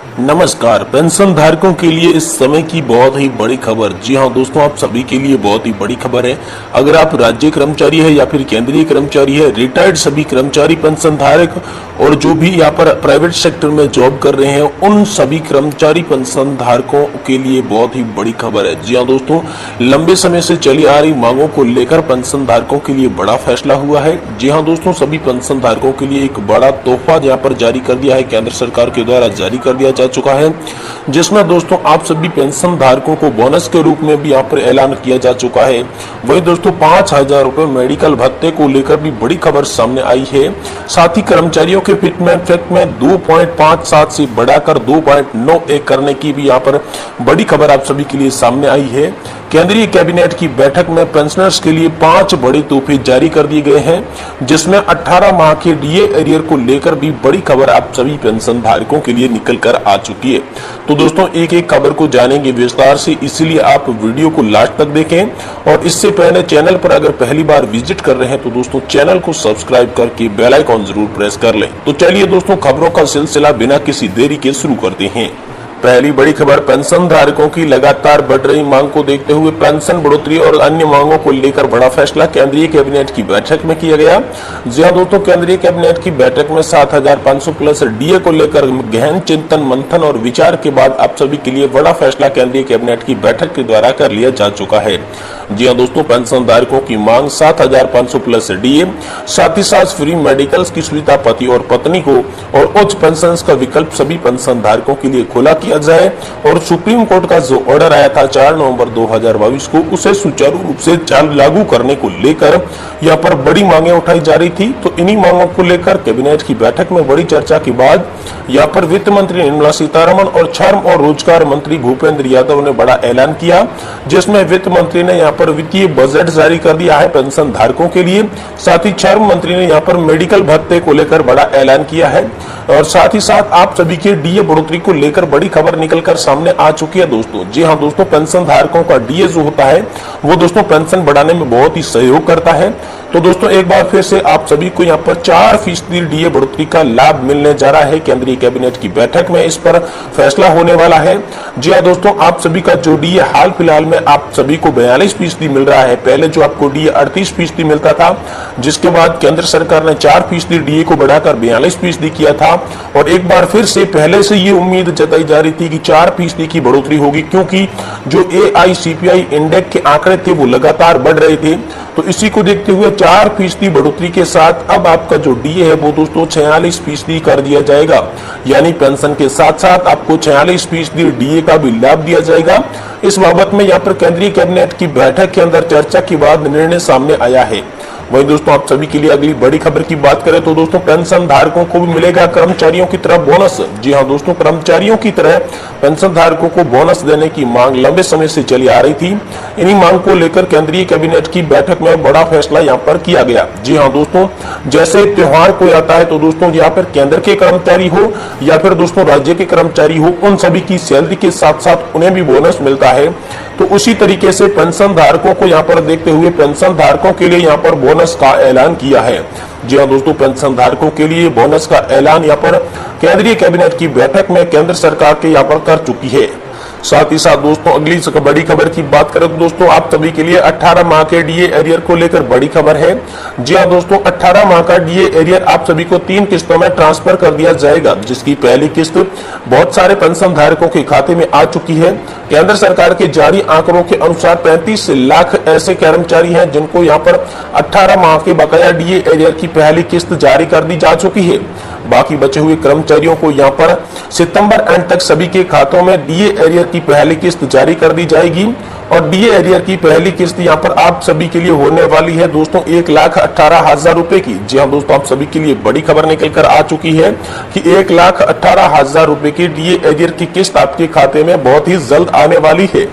नमस्कार। पेंशन धारकों के लिए इस समय की बहुत ही बड़ी खबर। जी हां दोस्तों, आप सभी के लिए बहुत ही बड़ी खबर है। अगर आप राज्य कर्मचारी है या फिर केंद्रीय कर्मचारी है, रिटायर्ड सभी कर्मचारी पेंशन धारक और जो भी यहाँ पर प्राइवेट सेक्टर में जॉब कर रहे हैं, उन सभी कर्मचारी पेंशन धारकों के लिए बहुत ही बड़ी खबर है। जी हाँ दोस्तों, लंबे समय से चली आ रही मांगों को लेकर पेंशन धारकों के लिए बड़ा फैसला हुआ है। जी हाँ दोस्तों, सभी पेंशन धारकों के लिए एक बड़ा तोहफा यहाँ पर जारी कर दिया है, केंद्र सरकार के द्वारा जारी कर दिया जा चुका है, जिसमें दोस्तों आप सभी पेंशन धारकों को बोनस के रूप में भी यहाँ पर ऐलान किया जा चुका है। वही दोस्तों 5,000 रुपए मेडिकल भत्ते को लेकर भी बड़ी खबर सामने आई है। साथ ही कर्मचारियों के फिटमेंट चेक में 2.57 से बढ़ाकर 2.91 करने की भी यहाँ पर बड़ी खबर आप सभी के लिए सामने आई है। केंद्रीय कैबिनेट की बैठक में पेंशनर्स के लिए 5 बड़े तोहफे जारी कर दिए गए हैं, जिसमें 18 माह के डीए एरियर को लेकर भी बड़ी खबर आप सभी पेंशन धारकों के लिए निकल कर आ चुकी है। तो दोस्तों एक एक खबर को जानेंगे विस्तार से, इसीलिए आप वीडियो को लास्ट तक देखें। और इससे पहले चैनल पर अगर पहली बार विजिट कर रहे हैं तो दोस्तों चैनल को सब्सक्राइब करके बेल आइकॉन जरूर प्रेस कर लें। तो चलिए दोस्तों खबरों का सिलसिला बिना किसी देरी के शुरू करते हैं। पहली बड़ी खबर, पेंशन धारकों की लगातार बढ़ रही मांग को देखते हुए पेंशन बढ़ोतरी और अन्य मांगों को लेकर बड़ा फैसला केंद्रीय कैबिनेट की बैठक में किया गया। जी हां दोस्तों, केंद्रीय कैबिनेट की बैठक में 7,500 प्लस डीए को लेकर गहन चिंतन मंथन और विचार के बाद आप सभी के लिए बड़ा फैसला केंद्रीय कैबिनेट की बैठक के द्वारा कर लिया जा चुका है। जी हां दोस्तों, पेंशन धारकों की मांग 7,500 प्लस डीए, साथ ही साथ फ्री मेडिकल्स की सुविधा पति और पत्नी को और उच्च पेंशन का विकल्प सभी पेंशन धारकों के लिए खुला किया जाए। और सुप्रीम कोर्ट का जो ऑर्डर आया था 4 नवंबर 2022 को, उसे सुचारू रूप से लागू करने को लेकर यहाँ पर बड़ी मांगे उठाई जा रही थी। तो इन्हीं मांगों को लेकर कैबिनेट की बैठक में बड़ी चर्चा के बाद यहाँ पर वित्त मंत्री निर्मला सीतारमण और श्रम और रोजगार मंत्री भूपेंद्र यादव ने बड़ा ऐलान किया, जिसमें वित्त मंत्री ने यहाँ पर वित्तीय बजट जारी कर दिया है पेंशन धारकों के लिए। साथ ही श्रम मंत्री ने यहाँ पर मेडिकल भत्ते को लेकर बड़ा ऐलान किया है। और साथ ही साथ आप सभी के डीए बढ़ोतरी को लेकर बड़ी खबर निकलकर सामने आ चुकी है दोस्तों। जी हाँ दोस्तों, पेंशन धारकों का डीए जो होता है वो दोस्तों पेंशन बढ़ाने में बहुत ही सहयोग करता है। तो दोस्तों एक बार फिर से आप सभी को यहाँ पर 4% डीए बढ़ोतरी का लाभ मिलने जा रहा है। केंद्रीय कैबिनेट की बैठक में इस पर फैसला होने वाला है। जी हाँ दोस्तों, आप सभी का जो डीए हाल फिलहाल में आप सभी को 42% मिल रहा है। पहले जो आपको डीए 38% मिलता था, जिसके बाद केंद्र सरकार ने 4% डीए को बढ़ाकर 42% किया था। और एक बार फिर से पहले से ये उम्मीद जताई जा रही थी कि 4% की बढ़ोतरी होगी, क्योंकि जो AICPI इंडेक्स के आंकड़े थे वो लगातार बढ़ रहे थे। तो इसी को देखते हुए 4% बढ़ोतरी के साथ अब आपका जो डीए है वो दोस्तों 46% कर दिया जाएगा। यानी पेंशन के साथ साथ आपको 46% डीए का भी लाभ दिया जाएगा। इस बाबत में यहाँ पर केंद्रीय कैबिनेट की बैठक के अंदर चर्चा के बाद निर्णय सामने आया है। वही दोस्तों आप सभी के लिए अगली बड़ी खबर की बात करें तो दोस्तों पेंशन धारकों को भी मिलेगा कर्मचारियों की तरह बोनस। जी हाँ दोस्तों, कर्मचारियों की तरह पेंशन धारकों को बोनस देने की मांग लंबे समय से चली आ रही थी। इन्हीं मांग को लेकर केंद्रीय कैबिनेट की बैठक में बड़ा फैसला यहाँ पर किया गया। जी हाँ दोस्तों, जैसे त्योहार कोई आता है तो दोस्तों यहाँ पर केंद्र के कर्मचारी हो या फिर दोस्तों राज्य के कर्मचारी हो, उन सभी की सैलरी के साथ साथ उन्हें भी बोनस मिलता है। तो उसी तरीके से पेंशन धारकों को यहाँ पर देखते हुए पेंशन धारकों के लिए यहाँ पर बोनस का ऐलान किया है। जी हाँ दोस्तों, पेंशन धारकों के लिए बोनस का ऐलान यहाँ पर केंद्रीय कैबिनेट की बैठक में केंद्र सरकार के यहाँ पर कर चुकी है। साथ ही साथ दोस्तों अगली बड़ी खबर की बात करें तो दोस्तों आप सभी के लिए 18 माह के डीए एरियर को लेकर बड़ी खबर है। जी हाँ दोस्तों, 18 माह का डीए एरियर आप सभी को 3 किस्तों में ट्रांसफर कर दिया जाएगा, जिसकी पहली किस्त बहुत सारे पेंशन धारकों के खाते में आ चुकी है। केंद्र सरकार के जारी आंकड़ों के अनुसार 35 लाख ऐसे कर्मचारी हैं जिनको यहाँ पर 18 माह के बकाया डीए एरियर की पहली किस्त जारी कर दी जा चुकी है। बाकी बचे हुए कर्मचारियों को यहाँ पर सितंबर एंड तक सभी के खातों में डीए एरियर की पहली किस्त जारी कर दी जाएगी। और डीए एरियर की पहली किस्त यहाँ पर आप सभी के लिए होने वाली है दोस्तों 1,18,000 रुपए की। जी हाँ दोस्तों, आप सभी के लिए बड़ी खबर निकल कर आ चुकी है कि 1,18,000 रुपए की डीए एरियर की किस्त आपके खाते में बहुत ही जल्द आने वाली है।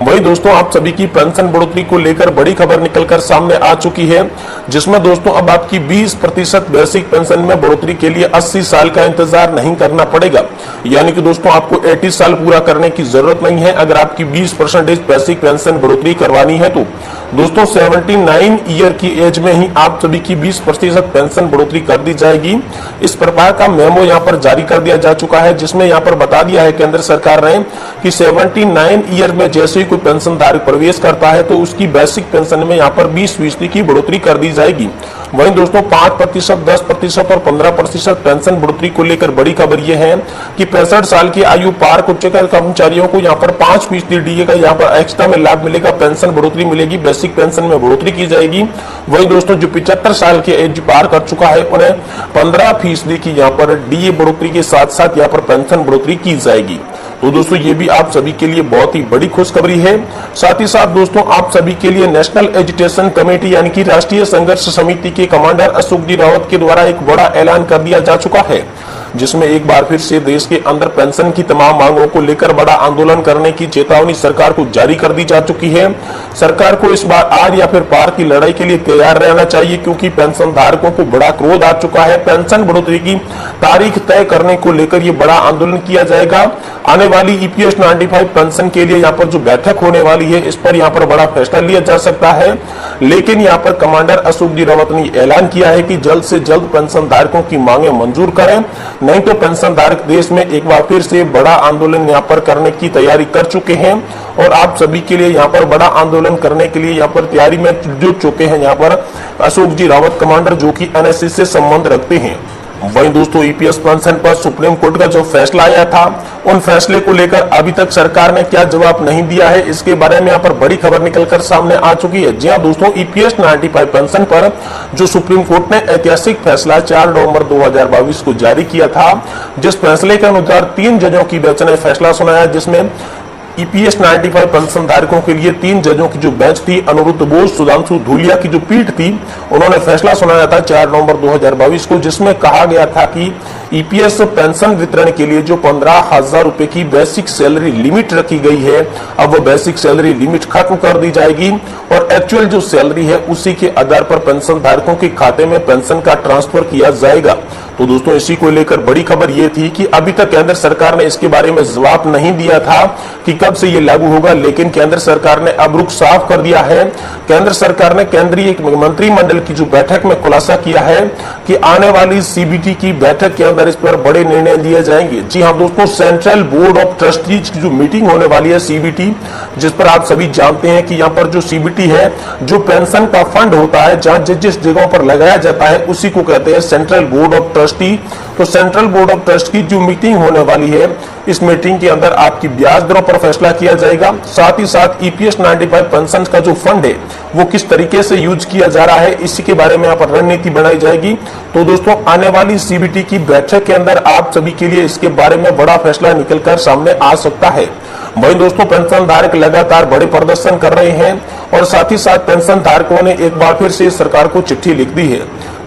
वही दोस्तों आप सभी की पेंशन बढ़ोतरी को लेकर बड़ी खबर निकलकर सामने आ चुकी है, जिसमें दोस्तों अब आपकी 20% बेसिक पेंशन में बढ़ोतरी के लिए 80 साल का इंतजार नहीं करना पड़ेगा। यानी कि दोस्तों आपको 80 साल पूरा करने की जरूरत नहीं है अगर आपकी 20% बेसिक पेंशन बढ़ोतरी करवानी है तो। दोस्तों 79 ईयर की एज में ही आप सभी की 20% पेंशन बढ़ोतरी कर दी जाएगी। इस प्रकार का मेमो यहाँ पर जारी कर दिया जा चुका है, जिसमें यहाँ पर बता दिया है केंद्र सरकार ने कि 79 ईयर में जैसे ही कोई पेंशन धारक प्रवेश करता है तो उसकी बेसिक पेंशन में यहाँ पर 20% की बढ़ोतरी कर दी जाएगी। वहीं दोस्तों 5%, 10% और 15% पेंशन बढ़ोतरी को लेकर बड़ी खबर यह है कि 65 साल की आयु पार कर चुके कर्मचारियों को यहाँ पर 5% डीए का यहाँ पर एक्स्ट्रा में लाभ मिलेगा, पेंशन बढ़ोतरी मिलेगी, बेसिक पेंशन में बढ़ोतरी की जाएगी। वहीं दोस्तों जो 75 साल की एज पार कर चुका है उन्हें 15% की यहाँ पर डीए बढ़ोतरी के साथ साथ यहाँ पर पेंशन बढ़ोतरी की जाएगी। तो दोस्तों ये भी आप सभी के लिए बहुत ही बड़ी खुशखबरी है। साथ ही साथ दोस्तों आप सभी के लिए नेशनल एजुटेशन कमेटी यानी कि राष्ट्रीय संघर्ष समिति के कमांडर अशोक जी रावत के द्वारा एक बड़ा ऐलान कर दिया जा चुका है, जिसमें एक बार फिर से देश के अंदर पेंशन की तमाम मांगों को लेकर बड़ा आंदोलन करने की चेतावनी सरकार को जारी कर दी जा चुकी है। सरकार को इस बार आर या फिर पार की लड़ाई के लिए तैयार रहना चाहिए, क्योंकि पेंशन धारकों को बड़ा क्रोध आ चुका है। पेंशन बढ़ोतरी की तारीख तय करने को लेकर ये बड़ा आंदोलन किया जाएगा। आने वाली ईपीएस 95 पेंशन के लिए यहाँ पर जो बैठक होने वाली है, इस पर यहाँ पर बड़ा फैसला लिया जा सकता है। लेकिन यहाँ पर कमांडर अशोक जी रावत ने ऐलान किया है कि जल्द से जल्द पेंशन धारकों की मांगे मंजूर करें, नहीं तो पेंशन धारक देश में एक बार फिर से बड़ा आंदोलन यहाँ पर करने की तैयारी कर चुके हैं। और आप सभी के लिए यहाँ पर बड़ा आंदोलन करने के लिए यहाँ पर तैयारी में जुट चुके हैं यहाँ पर अशोक जी रावत कमांडर, जो कि एनएससी से संबंध रखते हैं। वहीं दोस्तों ईपीएस पेंशन पर सुप्रीम कोर्ट का जो फैसला आया था, उन फैसले को लेकर अभी तक सरकार ने क्या जवाब नहीं दिया है, इसके बारे में यहाँ पर बड़ी खबर निकलकर सामने आ चुकी है। जी हाँ दोस्तों, ईपीएस 95 पेंशन पर जो सुप्रीम कोर्ट ने ऐतिहासिक फैसला 4 नवंबर 2022 को जारी किया था, जिस फैसले के अनुसार 3 जजों की बेंच ने फैसला सुनाया, जिसमें ईपीएस 95 पेंशन धारकों के लिए 3 जजों की जो बेंच थी, अनिरुद्ध बोस, सुधांशु धूलिया की जो पीठ थी, उन्होंने फैसला सुनाया था 4 नवंबर 2022 को, जिसमें कहा गया था कि ईपीएस पेंशन वितरण के लिए जो 15,000 रुपए की बेसिक सैलरी लिमिट रखी गई है, अब वो बेसिक सैलरी लिमिट खत्म कर दी जाएगी और एक्चुअल जो सैलरी है उसी के आधार पर पेंशन धारकों के खाते में पेंशन का ट्रांसफर किया जाएगा। तो दोस्तों इसी को लेकर बड़ी खबर ये थी कि अभी तक केंद्र सरकार ने इसके बारे में जवाब नहीं दिया था कि कब से ये लागू होगा, लेकिन केंद्र सरकार ने अब रुख साफ कर दिया है। केंद्र सरकार ने केंद्रीय मंत्रिमंडल की जो बैठक में खुलासा किया है कि आने वाली सीबीटी की बैठक के अंदर इस पर बड़े निर्णय लिए जाएंगे। जी हाँ दोस्तों, सेंट्रल बोर्ड ऑफ ट्रस्टीज की जो मीटिंग होने वाली है सीबीटी, जिस पर आप सभी जानते हैं कि यहाँ पर जो सीबीटी है, जो पेंशन का फंड होता है, जहां जिस जगहों पर लगाया जाता है उसी को कहते हैं सेंट्रल बोर्ड ऑफ ट्रस्टी। तो सेंट्रल बोर्ड ऑफ ट्रस्ट की जो मीटिंग होने वाली है, इस मीटिंग के अंदर आपकी ब्याज दरों पर फैसला किया जाएगा। साथ ही साथ ईपीएस 95 पेंशन का जो फंड है वो किस तरीके से यूज किया जा रहा है, इसी के बारे में यहाँ पर रणनीति बनाई जाएगी। तो दोस्तों आने वाली सीबीटी की बैठक के अंदर आप सभी के लिए इसके बारे में बड़ा फैसला निकलकर सामने आ सकता है। वहीं दोस्तों पेंशन धारक लगातार बड़े प्रदर्शन कर रहे हैं और साथ ही साथ पेंशन धारकों ने एक बार फिर से सरकार को चिट्ठी लिख दी है,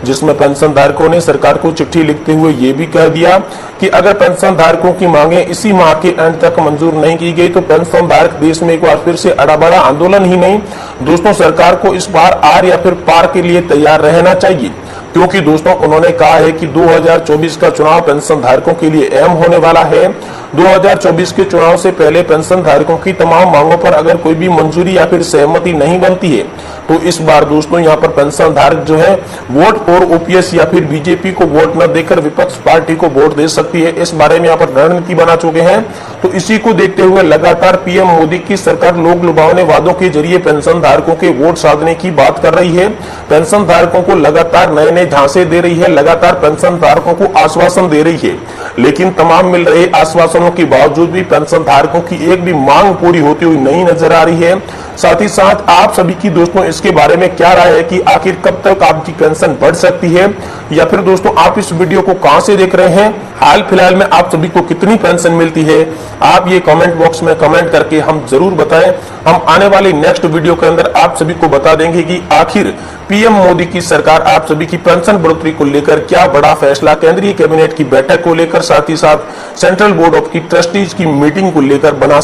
जिसमें पेंशन धारकों ने सरकार को चिट्ठी लिखते हुए ये भी कह दिया कि अगर पेंशन धारकों की मांगे इसी माह के अंत तक मंजूर नहीं की गई तो पेंशन धारक देश में एक बार फिर से बड़ा आंदोलन ही नहीं, दोस्तों सरकार को इस बार आर या फिर पार के लिए तैयार रहना चाहिए। क्योंकि दोस्तों उन्होंने कहा है कि 2024 का चुनाव पेंशन धारकों के लिए अहम होने वाला है। 2024 के चुनाव से पहले पेंशन धारकों की तमाम मांगों पर अगर कोई भी मंजूरी या फिर सहमति नहीं बनती है तो इस बार दोस्तों यहाँ पर पेंशन धारक जो है वोट और ओपीएस या फिर बीजेपी को वोट न देकर विपक्ष पार्टी को वोट दे सकती है। इस बारे में यहाँ पर रणनीति बना चुके हैं। तो इसी को देखते हुए लगातार पीएम मोदी की सरकार लोक लुभावने वादों के जरिए पेंशन धारकों के वोट साधने की बात कर रही है। पेंशन धारकों को लगातार नए नए झांसे दे रही है, लगातार पेंशन धारकों को आश्वासन दे रही है, लेकिन तमाम मिल रहे आश्वासनों के बावजूद भी पेंशन धारकों की एक भी मांग पूरी होती हुई नहीं नजर आ रही है। साथ ही साथ आप सभी की दोस्तों इसके बारे में क्या राय है कि आखिर कब तक आपकी पेंशन बढ़ सकती है, या फिर दोस्तों आप इस वीडियो को कहां से देख रहे हैं, हाल फिलहाल में आप सभी को कितनी पेंशन मिलती है, आप ये कमेंट बॉक्स में कमेंट करके हम जरूर बताएं। हम आने वाली नेक्स्ट वीडियो के अंदर आप सभी को बता देंगे कि आखिर पीएम मोदी की सरकार आप सभी की पेंशन बढ़ोतरी को लेकर क्या बड़ा फैसला केंद्रीय कैबिनेट की बैठक को लेकर, साथ ही साथ सेंट्रल बोर्ड ऑफ ट्रस्टीज की मीटिंग को लेकर बना